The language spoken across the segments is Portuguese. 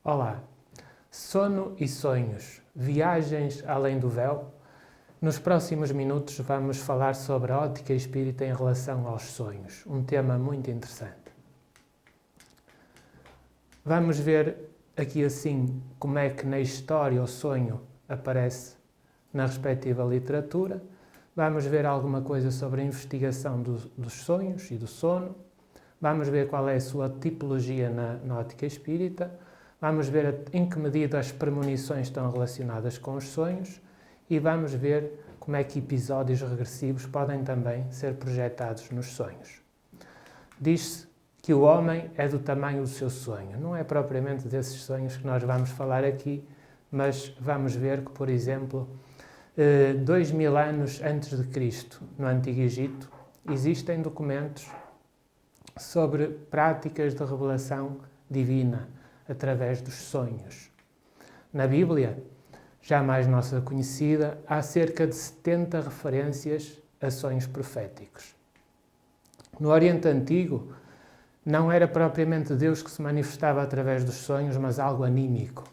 Olá! Sono e sonhos, viagens além do véu? Nos próximos minutos vamos falar sobre a ótica espírita em relação aos sonhos, um tema muito interessante. Vamos ver aqui assim como é que na história o sonho aparece na respectiva literatura. Vamos ver alguma coisa sobre a investigação dos sonhos e do sono. Vamos ver qual é a sua tipologia na ótica espírita. Vamos ver em que medida as premonições estão relacionadas com os sonhos e vamos ver como é que episódios regressivos podem também ser projetados nos sonhos. Diz-se que o homem é do tamanho do seu sonho. Não é propriamente desses sonhos que nós vamos falar aqui, mas vamos ver que, por exemplo, 2000 anos antes de Cristo, no Antigo Egito, existem documentos sobre práticas de revelação divina através dos sonhos. Na Bíblia, já mais nossa conhecida, há cerca de 70 referências a sonhos proféticos. No Oriente Antigo, não era propriamente Deus que se manifestava através dos sonhos, mas algo anímico.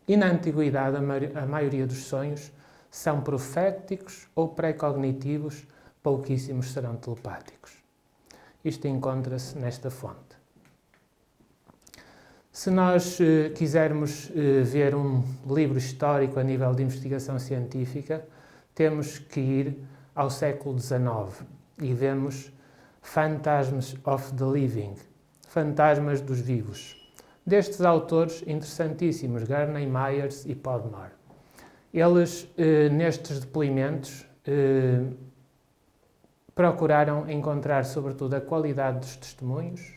E na Antiguidade, a maioria dos sonhos são proféticos ou pré-cognitivos, pouquíssimos serão telepáticos. Isto encontra-se nesta fonte. Se nós quisermos ver um livro histórico a nível de investigação científica, temos que ir ao século XIX e vemos Phantasms of the Living, Fantasmas dos Vivos, destes autores interessantíssimos, Gurney, Myers e Podmore. Eles, nestes depoimentos, procuraram encontrar, sobretudo, a qualidade dos testemunhos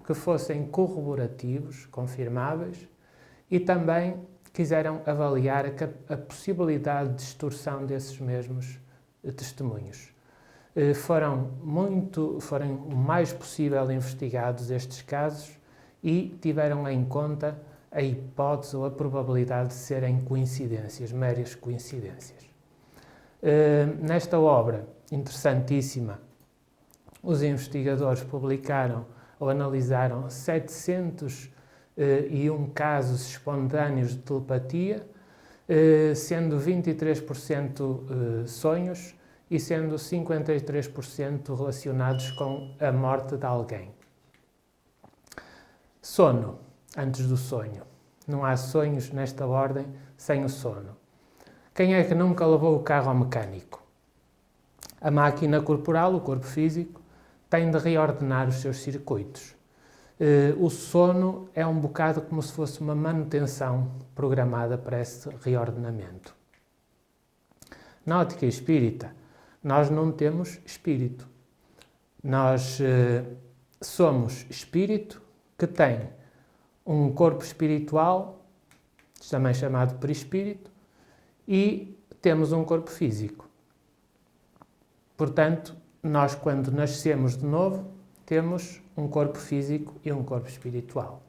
que fossem corroborativos, confirmáveis, e também quiseram avaliar a possibilidade de distorção desses mesmos testemunhos. Foram o mais possível investigados estes casos e tiveram em conta a hipótese ou a probabilidade de serem coincidências, meras coincidências. Nesta obra interessantíssima, os investigadores publicaram ou analisaram 701 casos espontâneos de telepatia, sendo 23% sonhos e sendo 53% relacionados com a morte de alguém. Sono, antes do sonho. Não há sonhos nesta ordem sem o sono. Quem é que nunca levou o carro ao mecânico? A máquina corporal, o corpo físico, tem de reordenar os seus circuitos. O sono é um bocado como se fosse uma manutenção programada para esse reordenamento. Na ótica espírita, nós não temos espírito. Nós somos espírito que tem um corpo espiritual, também chamado perispírito, e temos um corpo físico. Portanto, nós, quando nascemos de novo, temos um corpo físico e um corpo espiritual.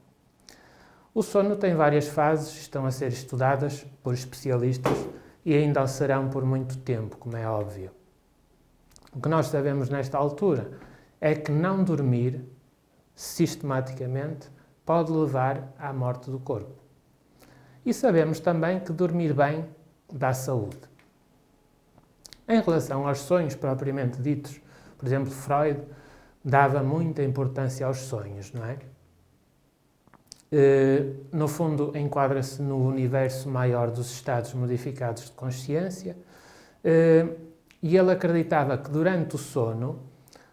O sono tem várias fases, estão a ser estudadas por especialistas e ainda o serão por muito tempo, como é óbvio. O que nós sabemos nesta altura é que não dormir sistematicamente pode levar à morte do corpo. E sabemos também que dormir bem dá saúde. Em relação aos sonhos propriamente ditos, por exemplo, Freud dava muita importância aos sonhos, não é? No fundo, enquadra-se no universo maior dos estados modificados de consciência, e ele acreditava que durante o sono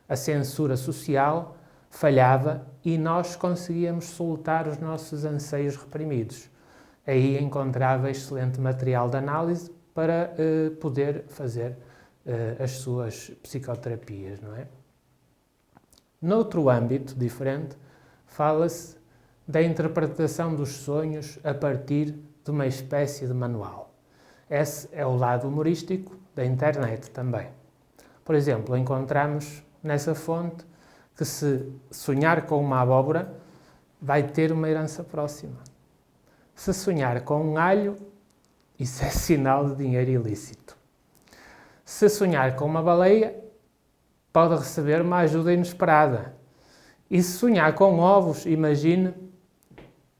a censura social falhava e nós conseguíamos soltar os nossos anseios reprimidos. Aí encontrava excelente material de análise para poder fazer as suas psicoterapias, não é? Noutro âmbito diferente, fala-se da interpretação dos sonhos a partir de uma espécie de manual. Esse é o lado humorístico da internet também. Por exemplo, encontramos nessa fonte que se sonhar com uma abóbora, vai ter uma herança próxima. Se sonhar com um alho, isso é sinal de dinheiro ilícito. Se sonhar com uma baleia, pode receber uma ajuda inesperada. E se sonhar com ovos, imagine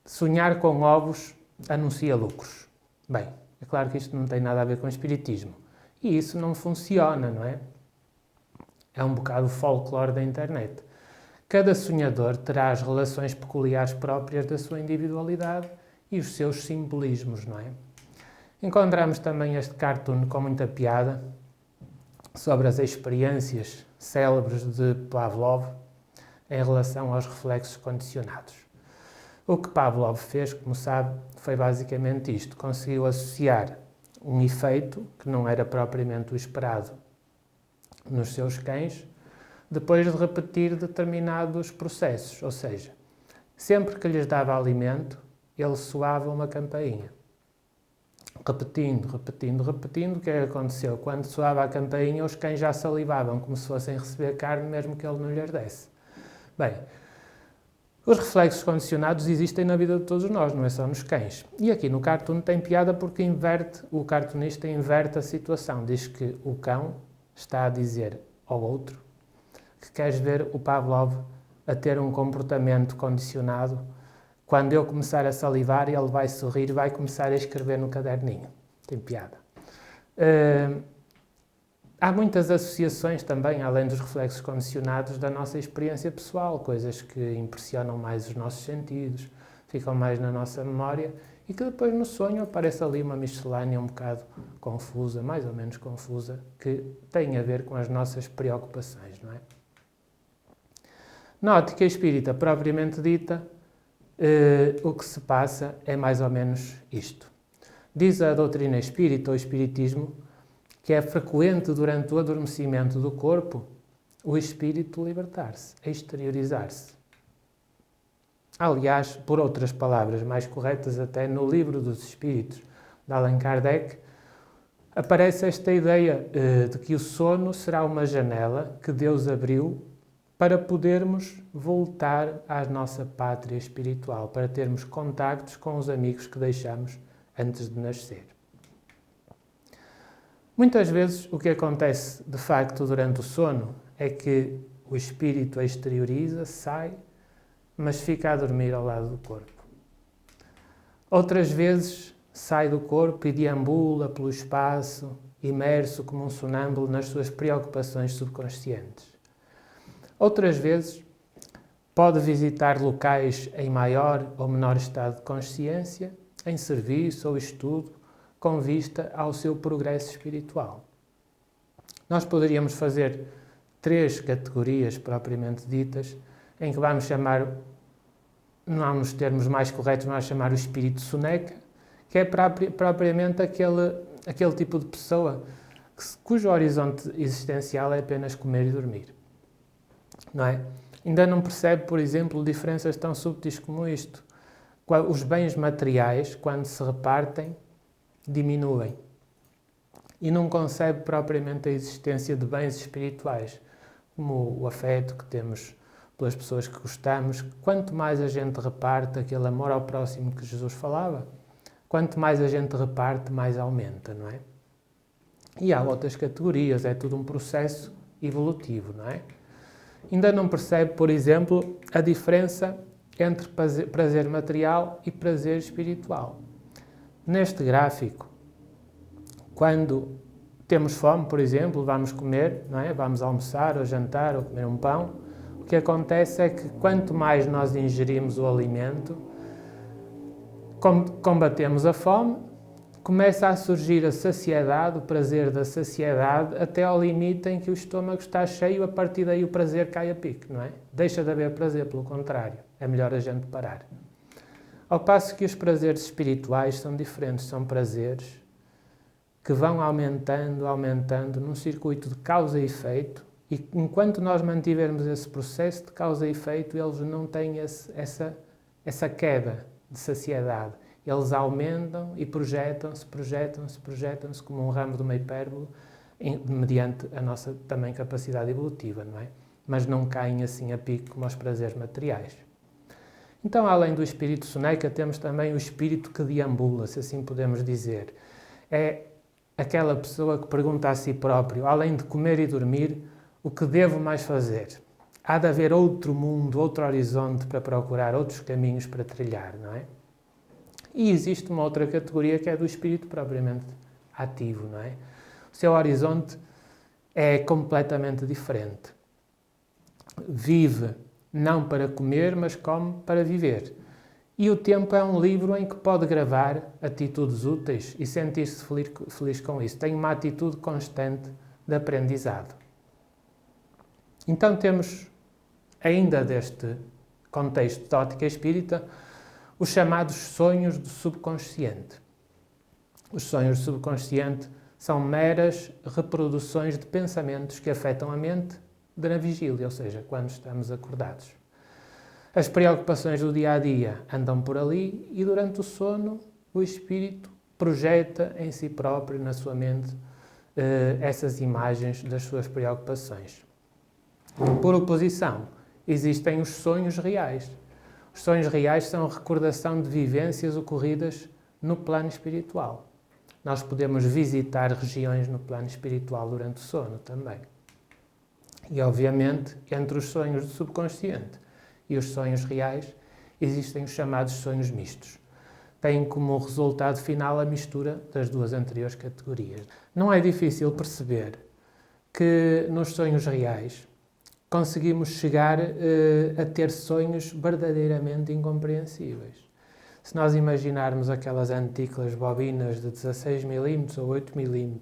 sonhar com ovos anuncia lucros. Bem, é claro que isto não tem nada a ver com espiritismo. E isso não funciona, não é? É um bocado o folclore da internet. Cada sonhador terá as relações peculiares próprias da sua individualidade e os seus simbolismos, não é? Encontramos também este cartoon com muita piada sobre as experiências célebres de Pavlov em relação aos reflexos condicionados. O que Pavlov fez, como sabe, foi basicamente isto. Conseguiu associar um efeito, que não era propriamente o esperado nos seus cães, depois de repetir determinados processos. Ou seja, sempre que lhes dava alimento, ele soava uma campainha. Repetindo, o que é que aconteceu? Quando soava a campainha, os cães já salivavam, como se fossem receber carne, mesmo que ele não lhes desse. Bem, os reflexos condicionados existem na vida de todos nós, não é só nos cães. E aqui no cartoon tem piada porque o cartunista inverte a situação. Diz que o cão está a dizer ao outro que queres ver o Pavlov a ter um comportamento condicionado. Quando eu começar a salivar, ele vai sorrir e vai começar a escrever no caderninho. Tem piada. Há muitas associações também, além dos reflexos condicionados, da nossa experiência pessoal, coisas que impressionam mais os nossos sentidos, ficam mais na nossa memória e que depois no sonho aparece ali uma miscelânea um bocado confusa, mais ou menos confusa, que tem a ver com as nossas preocupações, não é? Na ótica espírita propriamente dita, o que se passa é mais ou menos isto. Diz a doutrina espírita ou espiritismo que é frequente durante o adormecimento do corpo o espírito libertar-se, exteriorizar-se. Aliás, por outras palavras mais corretas até, no Livro dos Espíritos de Allan Kardec, aparece esta ideia de que o sono será uma janela que Deus abriu para podermos voltar à nossa pátria espiritual, para termos contactos com os amigos que deixamos antes de nascer. Muitas vezes o que acontece de facto durante o sono é que o espírito exterioriza, sai, mas fica a dormir ao lado do corpo. Outras vezes sai do corpo e deambula pelo espaço, imerso como um sonâmbulo nas suas preocupações subconscientes. Outras vezes, pode visitar locais em maior ou menor estado de consciência, em serviço ou estudo, com vista ao seu progresso espiritual. Nós poderíamos fazer 3 categorias propriamente ditas, em que vamos chamar, não nos termos mais corretos, vamos chamar o espírito soneca, que é propriamente aquele tipo de pessoa cujo horizonte existencial é apenas comer e dormir. Não é? Ainda não percebe, por exemplo, diferenças tão subtis como isto. Os bens materiais, quando se repartem, diminuem. E não concebe propriamente a existência de bens espirituais, como o afeto que temos pelas pessoas que gostamos. Quanto mais a gente reparte aquele amor ao próximo que Jesus falava, quanto mais a gente reparte, mais aumenta, não é? E há outras categorias, é tudo um processo evolutivo, não é? Ainda não percebe, por exemplo, a diferença entre prazer material e prazer espiritual. Neste gráfico, quando temos fome, por exemplo, vamos comer, não é? Vamos almoçar ou jantar ou comer um pão, o que acontece é que quanto mais nós ingerimos o alimento, combatemos a fome, começa a surgir a saciedade, o prazer da saciedade, até ao limite em que o estômago está cheio, a partir daí o prazer cai a pique, não é? Deixa de haver prazer, pelo contrário, é melhor a gente parar. Ao passo que os prazeres espirituais são diferentes, são prazeres que vão aumentando num circuito de causa e efeito, e enquanto nós mantivermos esse processo de causa e efeito, eles não têm essa queda de saciedade. Eles aumentam e projetam-se como um ramo de uma hipérbole, mediante a nossa também capacidade evolutiva, não é? Mas não caem assim a pique como os prazeres materiais. Então, além do espírito soneca, temos também o espírito que deambula, se assim podemos dizer. É aquela pessoa que pergunta a si próprio, além de comer e dormir, o que devo mais fazer? há de haver outro mundo, outro horizonte para procurar, outros caminhos para trilhar, não é? E existe uma outra categoria que é do espírito propriamente ativo, não é? O seu horizonte é completamente diferente. Vive não para comer, mas come para viver. E o tempo é um livro em que pode gravar atitudes úteis e sentir-se feliz com isso. Tem uma atitude constante de aprendizado. Então temos, ainda deste contexto da ótica espírita, os chamados sonhos do subconsciente. Os sonhos do subconsciente são meras reproduções de pensamentos que afetam a mente na vigília, ou seja, quando estamos acordados. As preocupações do dia-a-dia andam por ali e durante o sono o espírito projeta em si próprio, na sua mente, essas imagens das suas preocupações. Por oposição, existem os sonhos reais. Os sonhos reais são a recordação de vivências ocorridas no plano espiritual. Nós podemos visitar regiões no plano espiritual durante o sono também. E, obviamente, entre os sonhos do subconsciente e os sonhos reais, existem os chamados sonhos mistos. Têm como resultado final a mistura das duas anteriores categorias. Não é difícil perceber que nos sonhos reais conseguimos chegar a ter sonhos verdadeiramente incompreensíveis. Se nós imaginarmos aquelas antigas bobinas de 16 mm ou 8 mm,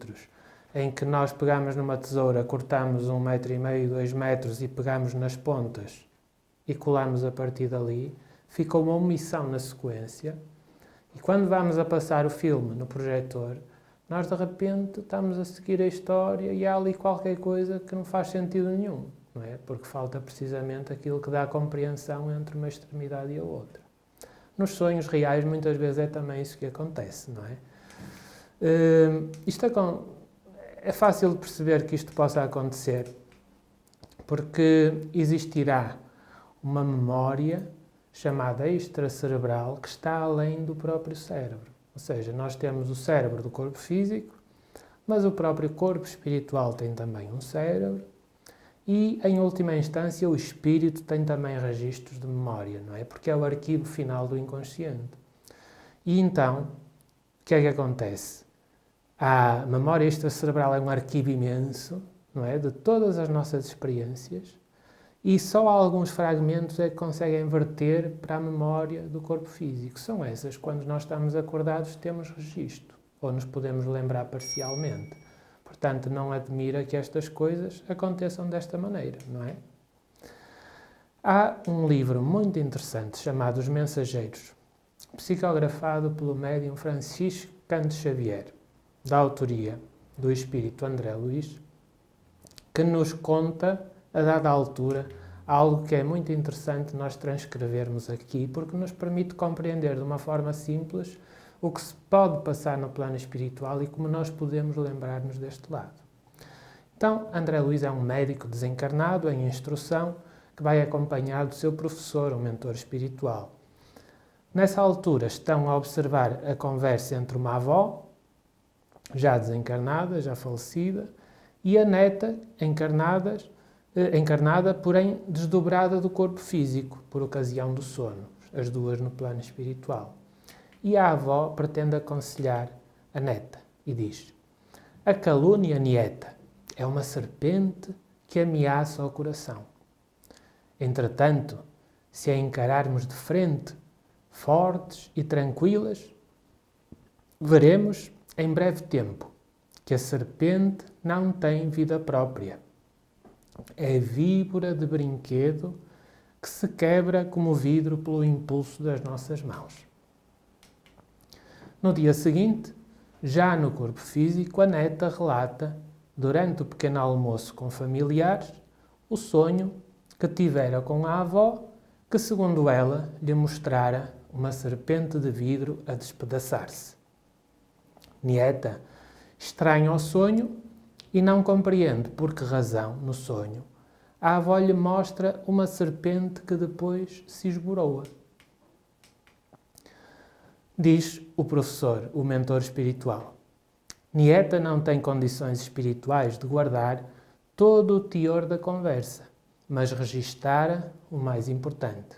em que nós pegamos numa tesoura, cortamos 1,5 m, 2 metros e pegamos nas pontas e colamos a partir dali, fica uma omissão na sequência e quando vamos a passar o filme no projetor, nós de repente estamos a seguir a história e há ali qualquer coisa que não faz sentido nenhum, não é? Porque falta precisamente aquilo que dá a compreensão entre uma extremidade e a outra. Nos sonhos reais muitas vezes é também isso que acontece, não é? É fácil de perceber que isto possa acontecer porque existirá uma memória chamada extracerebral que está além do próprio cérebro. Ou seja, nós temos o cérebro do corpo físico, mas o próprio corpo espiritual tem também um cérebro e, em última instância, o espírito tem também registros de memória, não é? Porque é o arquivo final do inconsciente. E então, o que é que acontece? A memória extracerebral é um arquivo imenso, não é? De todas as nossas experiências, e só alguns fragmentos é que conseguem verter para a memória do corpo físico. São essas, quando nós estamos acordados, temos registro, ou nos podemos lembrar parcialmente. Portanto, não admira que estas coisas aconteçam desta maneira, não é? Há um livro muito interessante chamado Os Mensageiros, psicografado pelo médium Francisco Cândido Xavier, da autoria do espírito André Luiz, que nos conta, a dada altura, algo que é muito interessante nós transcrevermos aqui, porque nos permite compreender de uma forma simples o que se pode passar no plano espiritual e como nós podemos lembrar-nos deste lado. Então, André Luiz é um médico desencarnado em instrução que vai acompanhar do seu professor, um mentor espiritual. Nessa altura estão a observar a conversa entre uma avó, já desencarnada, já falecida, e a neta, encarnada, porém desdobrada do corpo físico, por ocasião do sono, as duas no plano espiritual. E a avó pretende aconselhar a neta e diz: a calúnia, nieta, é uma serpente que ameaça o coração. Entretanto, se a encararmos de frente, fortes e tranquilas, veremos, em breve tempo, que a serpente não tem vida própria. É víbora de brinquedo que se quebra como vidro pelo impulso das nossas mãos. No dia seguinte, já no corpo físico, a neta relata, durante o pequeno almoço com familiares, o sonho que tivera com a avó, que, segundo ela, lhe mostrara uma serpente de vidro a despedaçar-se. Nieta estranha o sonho e não compreende por que razão, no sonho, a avó lhe mostra uma serpente que depois se esboroa. Diz o professor, o mentor espiritual: Nieta não tem condições espirituais de guardar todo o teor da conversa mas registara o mais importante,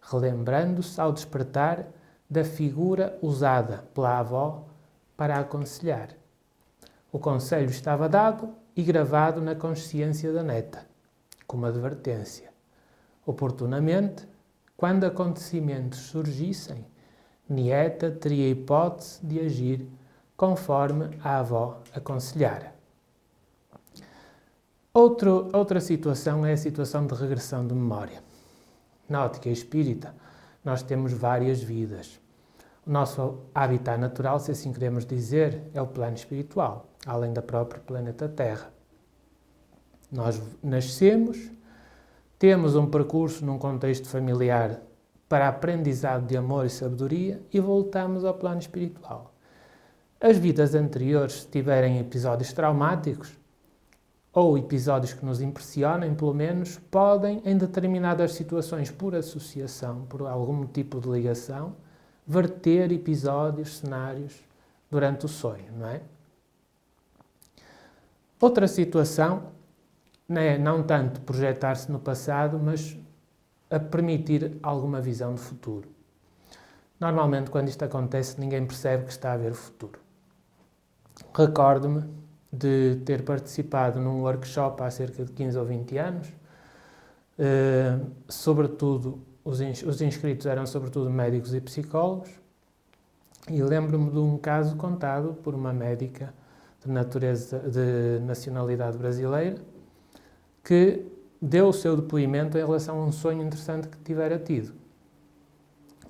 relembrando-se ao despertar da figura usada pela avó para aconselhar. O conselho estava dado e gravado na consciência da neta, como advertência. Oportunamente, quando acontecimentos surgissem, nieta teria hipótese de agir conforme a avó aconselhara. Outra situação é a situação de regressão de memória. Na ótica espírita, nós temos várias vidas. O nosso habitat natural, se assim queremos dizer, é o plano espiritual, além da própria planeta Terra. Nós nascemos, temos um percurso num contexto familiar para aprendizado de amor e sabedoria e voltamos ao plano espiritual. As vidas anteriores, se tiverem episódios traumáticos ou episódios que nos impressionem, pelo menos, podem, em determinadas situações por associação, por algum tipo de ligação, verter episódios, cenários durante o sonho, não é? Outra situação é não tanto projetar-se no passado, mas a permitir alguma visão de futuro. Normalmente, quando isto acontece, ninguém percebe que está a ver o futuro. Recordo-me de ter participado num workshop há cerca de 15 ou 20 anos, sobretudo, os inscritos eram sobretudo médicos e psicólogos, e lembro-me de um caso contado por uma médica de nacionalidade brasileira, que deu o seu depoimento em relação a um sonho interessante que tivera tido.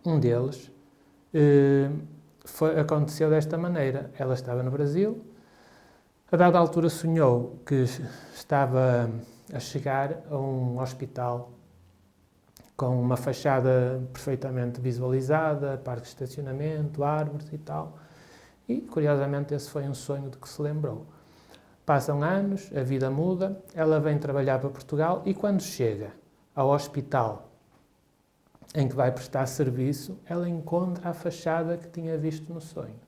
Um deles aconteceu desta maneira. Ela estava no Brasil, a dada altura sonhou que estava a chegar a um hospital com uma fachada perfeitamente visualizada, parque de estacionamento, árvores e tal. E, curiosamente, esse foi um sonho de que se lembrou. Passam anos, a vida muda, ela vem trabalhar para Portugal e quando chega ao hospital em que vai prestar serviço, ela encontra a fachada que tinha visto no sonho.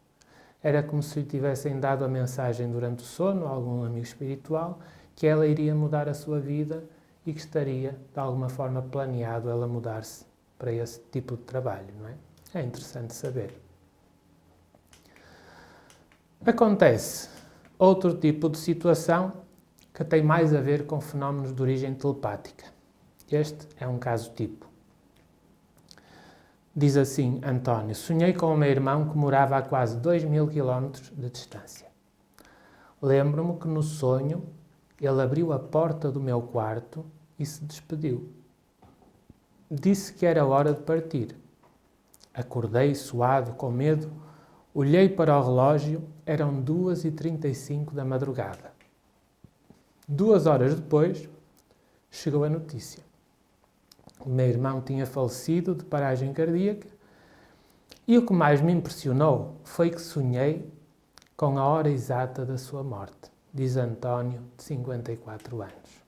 Era como se lhe tivessem dado a mensagem durante o sono, algum amigo espiritual, que ela iria mudar a sua vida e que estaria, de alguma forma, planeado ela mudar-se para esse tipo de trabalho, não é? É interessante saber. Acontece outro tipo de situação que tem mais a ver com fenómenos de origem telepática. Este é um caso tipo. Diz assim António: sonhei com o meu irmão que morava a quase 2.000 quilómetros de distância. Lembro-me que no sonho ele abriu a porta do meu quarto e se despediu. Disse que era hora de partir. Acordei suado, com medo, olhei para o relógio, eram 2h35 da madrugada. 2 horas depois, chegou a notícia. O meu irmão tinha falecido de paragem cardíaca e o que mais me impressionou foi que sonhei com a hora exata da sua morte, diz António, de 54 anos.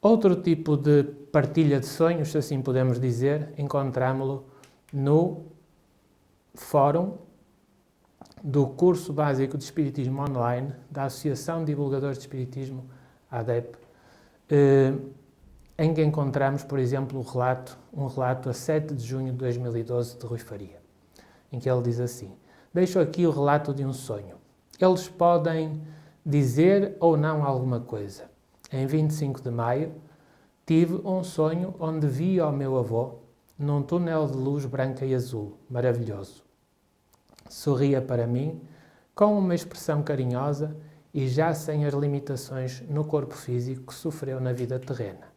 Outro tipo de partilha de sonhos, se assim podemos dizer, encontramo-lo no fórum do curso básico de Espiritismo Online da Associação de Divulgadores de Espiritismo, ADEP, em que encontramos, por exemplo, um relato a 7 de junho de 2012 de Rui Faria, em que ele diz assim: deixo aqui o relato de um sonho. Eles podem dizer ou não alguma coisa. Em 25 de maio, tive um sonho onde vi o meu avô num túnel de luz branca e azul, maravilhoso. Sorria para mim, com uma expressão carinhosa e já sem as limitações no corpo físico que sofreu na vida terrena.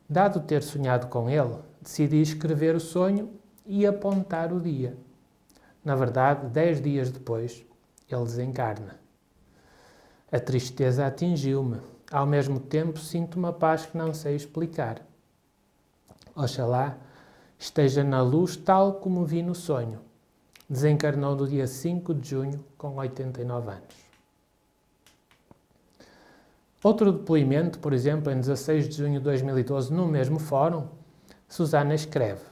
Dado ter sonhado com ele, decidi escrever o sonho e apontar o dia. Na verdade, 10 dias depois, ele desencarna. A tristeza atingiu-me. Ao mesmo tempo, sinto uma paz que não sei explicar. Oxalá esteja na luz tal como vi no sonho. Desencarnou no dia 5 de junho, com 89 anos. Outro depoimento, por exemplo, em 16 de junho de 2012, no mesmo fórum, Susana escreve: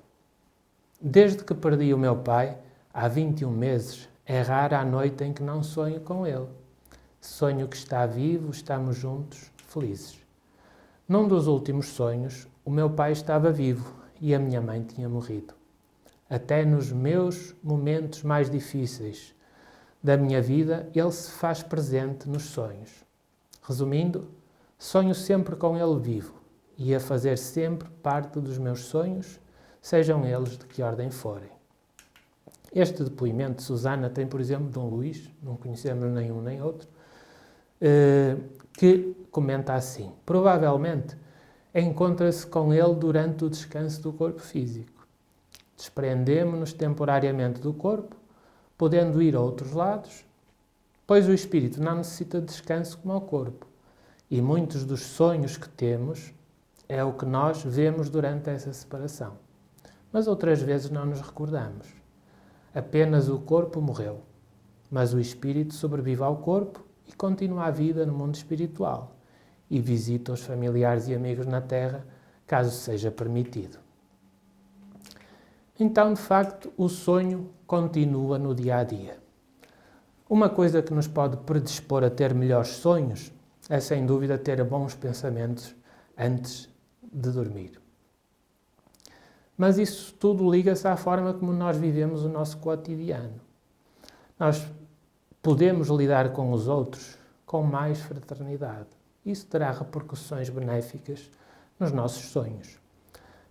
desde que perdi o meu pai, há 21 meses, é rara a noite em que não sonho com ele. Sonho que está vivo, estamos juntos, felizes. Num dos últimos sonhos, o meu pai estava vivo e a minha mãe tinha morrido. Até nos meus momentos mais difíceis da minha vida, ele se faz presente nos sonhos. Resumindo, sonho sempre com ele vivo e a fazer sempre parte dos meus sonhos, sejam eles de que ordem forem. Este depoimento de Susana tem, por exemplo, de um Luís, não conhecemos nenhum nem outro, que comenta assim: provavelmente encontra-se com ele durante o descanso do corpo físico. Desprendemo-nos temporariamente do corpo, podendo ir a outros lados, pois o espírito não necessita de descanso como o corpo, e muitos dos sonhos que temos é o que nós vemos durante essa separação. Mas outras vezes não nos recordamos. Apenas o corpo morreu, mas o espírito sobrevive ao corpo e continua a vida no mundo espiritual e visita os familiares e amigos na Terra, caso seja permitido. Então, de facto, o sonho continua no dia a dia. Uma coisa que nos pode predispor a ter melhores sonhos é, sem dúvida, ter bons pensamentos antes de dormir. Mas isso tudo liga-se à forma como nós vivemos o nosso cotidiano. Nós podemos lidar com os outros com mais fraternidade. Isso terá repercussões benéficas nos nossos sonhos.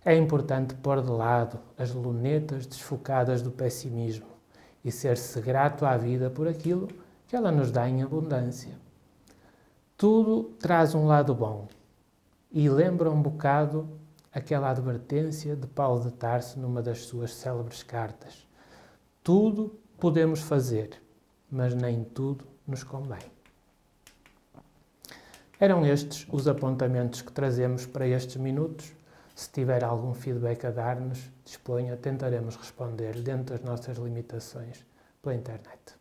É importante pôr de lado as lunetas desfocadas do pessimismo e ser-se grato à vida por aquilo que ela nos dá em abundância. Tudo traz um lado bom e lembra um bocado aquela advertência de Paulo de Tarso numa das suas célebres cartas. Tudo podemos fazer, mas nem tudo nos convém. Eram estes os apontamentos que trazemos para estes minutos. Se tiver algum feedback a dar-nos, disponha, tentaremos responder dentro das nossas limitações pela internet.